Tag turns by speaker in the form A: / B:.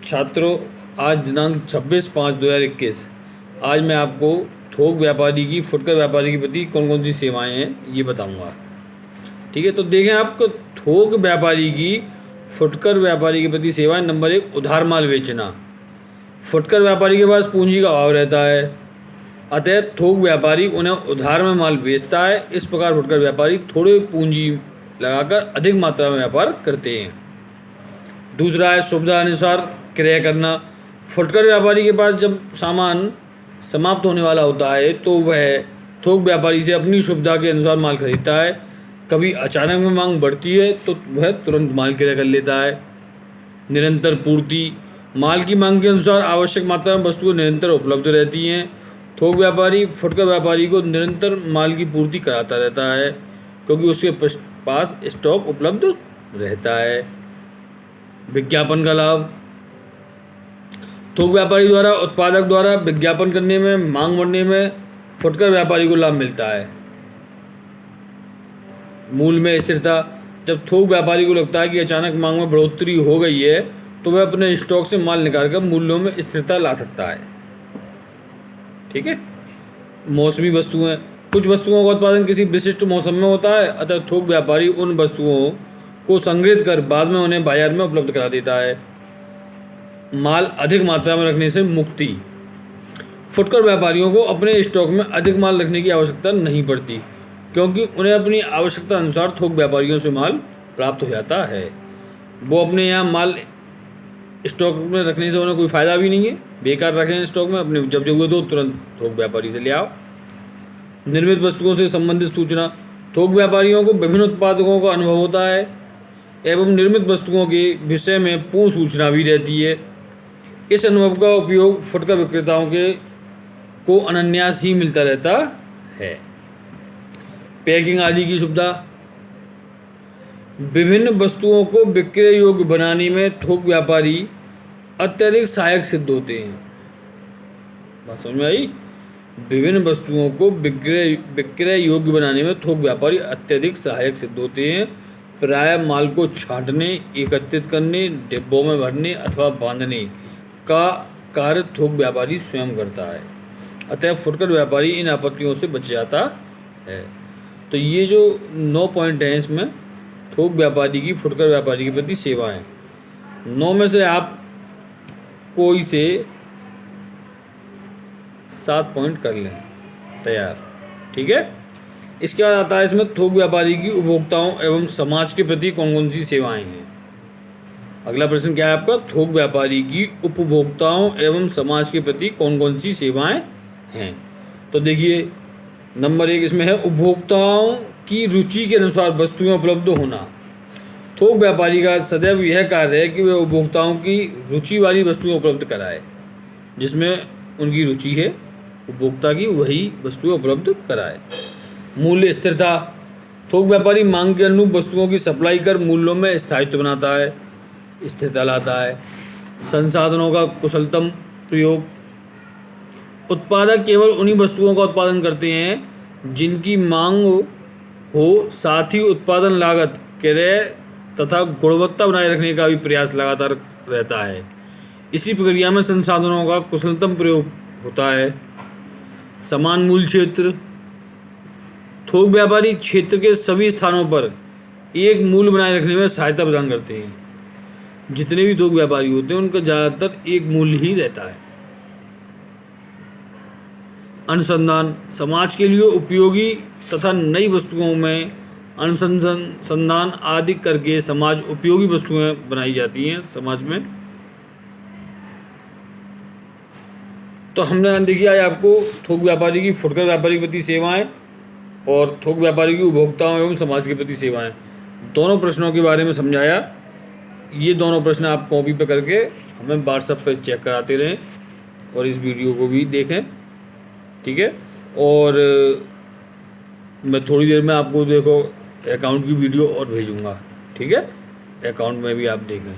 A: छात्रों, आज दिनांक 26/5/2021 आज मैं आपको थोक व्यापारी की फुटकर व्यापारी के प्रति कौन कौन सी सेवाएं हैं ये बताऊंगा। ठीक है, तो देखें आपको थोक व्यापारी की फुटकर व्यापारी के प्रति सेवाएं। नंबर 1, उधार माल बेचना। फुटकर व्यापारी के पास पूंजी का अभाव रहता है, अतः थोक व्यापारी उन्हें उधार में माल बेचता है। इस प्रकार फुटकर व्यापारी थोड़ी पूंजी लगाकर अधिक मात्रा में व्यापार करते हैं। दूसरा है सुविधा अनुसार क्रय करना। फुटकर व्यापारी के पास जब सामान समाप्त होने वाला होता है तो वह थोक व्यापारी से अपनी सुविधा के अनुसार माल खरीदता है। कभी अचानक में मांग बढ़ती है तो वह तुरंत माल क्रय कर लेता है। निरंतर पूर्ति। माल की मांग के अनुसार आवश्यक मात्रा में वस्तुएं निरंतर उपलब्ध रहती हैं। थोक व्यापारी फुटकर व्यापारी को निरंतर माल की पूर्ति कराता रहता है क्योंकि उसके पास स्टॉक उपलब्ध रहता है। विज्ञापन का लाभ। थोक व्यापारी द्वारा उत्पादक द्वारा विज्ञापन करने में मांग बढ़ने में फुटकर व्यापारी को लाभ मिलता है। मूल्य में स्थिरता। जब थोक व्यापारी को लगता है कि अचानक मांग में बढ़ोतरी हो गई है तो वह अपने स्टॉक से माल निकालकर मूल्यों में स्थिरता ला सकता है। ठीक है। मौसमी वस्तुएं। कुछ वस्तुओं का उत्पादन किसी विशिष्ट मौसम में होता है, अतः थोक व्यापारी उन वस्तुओं को संग्रहित कर बाद में उन्हें बाजार में उपलब्ध करा देता है। माल अधिक मात्रा में रखने से मुक्ति। फुटकर व्यापारियों को अपने स्टॉक में अधिक माल रखने की आवश्यकता नहीं पड़ती क्योंकि उन्हें अपनी आवश्यकता अनुसार थोक व्यापारियों से माल प्राप्त हो जाता है। वो अपने यहाँ माल स्टॉक में रखने से उन्हें कोई फ़ायदा भी नहीं है, बेकार रखें स्टॉक में। अपने जब जरूरत हो तुरंत थोक व्यापारी से ले आओ। निर्मित वस्तुओं से संबंधित सूचना। थोक व्यापारियों को विभिन्न उत्पादकों का अनुभव होता है एवं निर्मित वस्तुओं के विषय में पूर्ण सूचना भी रहती है। इस अनुभव का उपयोग फुटकर विक्रेताओं को अनायास ही मिलता रहता है। पैकिंग आदि की सुविधा। विभिन्न वस्तुओं को विक्रय योग्य बनाने में थोक व्यापारी अत्यधिक सहायक सिद्ध होते हैं। बात समझ में आई? विभिन्न वस्तुओं को विक्रय योग्य बनाने में थोक व्यापारी अत्यधिक सहायक सिद्ध होते हैं। प्रायः माल को छांटने, एकत्रित करने, डिब्बों में भरने अथवा बांधने का कार्य थोक व्यापारी स्वयं करता है, अतः फुटकर व्यापारी इन आपत्तियों से बच जाता है। तो ये जो 9 पॉइंट हैं इसमें थोक व्यापारी की फुटकर व्यापारी के प्रति सेवाएं। 9 में से आप कोई से 7 पॉइंट कर लें, तैयार। ठीक है। इसके बाद आता है इसमें थोक व्यापारी की उपभोक्ताओं एवं समाज के प्रति कौन कौन सी सेवाएं हैं। अगला प्रश्न क्या है आपका? थोक व्यापारी की उपभोक्ताओं एवं समाज के प्रति कौन कौन सी सेवाएं हैं। तो देखिए, नंबर 1 इसमें है उपभोक्ताओं की रुचि के अनुसार वस्तुएं उपलब्ध होना। थोक व्यापारी का सदैव यह कार्य है कि वह उपभोक्ताओं की रुचि वाली वस्तुएं उपलब्ध कराए। जिसमें उनकी रुचि है उपभोक्ता की, वही वस्तुएं उपलब्ध कराए। मूल्य स्थिरता। थोक व्यापारी मांग के अनुरूप वस्तुओं की सप्लाई कर मूल्यों में स्थायित्व बनाता है, स्थिरता लाता है। संसाधनों का कुशलतम प्रयोग। उत्पादक केवल उन्हीं वस्तुओं का उत्पादन करते हैं जिनकी मांग हो, साथ ही उत्पादन लागत, क्रय तथा गुणवत्ता बनाए रखने का भी प्रयास लगातार रहता है। इसी प्रक्रिया में संसाधनों का कुशलतम प्रयोग होता है। समान मूल्य क्षेत्र। थोक व्यापारी क्षेत्र के सभी स्थानों पर एक मूल्य बनाए रखने में सहायता प्रदान करते हैं। जितने भी थोक व्यापारी होते हैं उनका ज़्यादातर एक मूल्य ही रहता है। अनुसंधान। समाज के लिए उपयोगी तथा नई वस्तुओं में अनुसंधान आदि करके समाज उपयोगी वस्तुएं बनाई जाती हैं समाज में। तो हमने देखिए आज आपको थोक व्यापारी की फुटकर व्यापारी के प्रति सेवाएं और थोक व्यापारी की उपभोक्ताओं एवं समाज के प्रति सेवाएं, दोनों प्रश्नों के बारे में समझाया। ये दोनों प्रश्न आप कॉपी पे करके हमें व्हाट्सएप पे चेक कराते रहें और इस वीडियो को भी देखें। ठीक है। और मैं थोड़ी देर में आपको देखो अकाउंट की वीडियो और भेजूँगा। ठीक है, अकाउंट में भी आप देखें।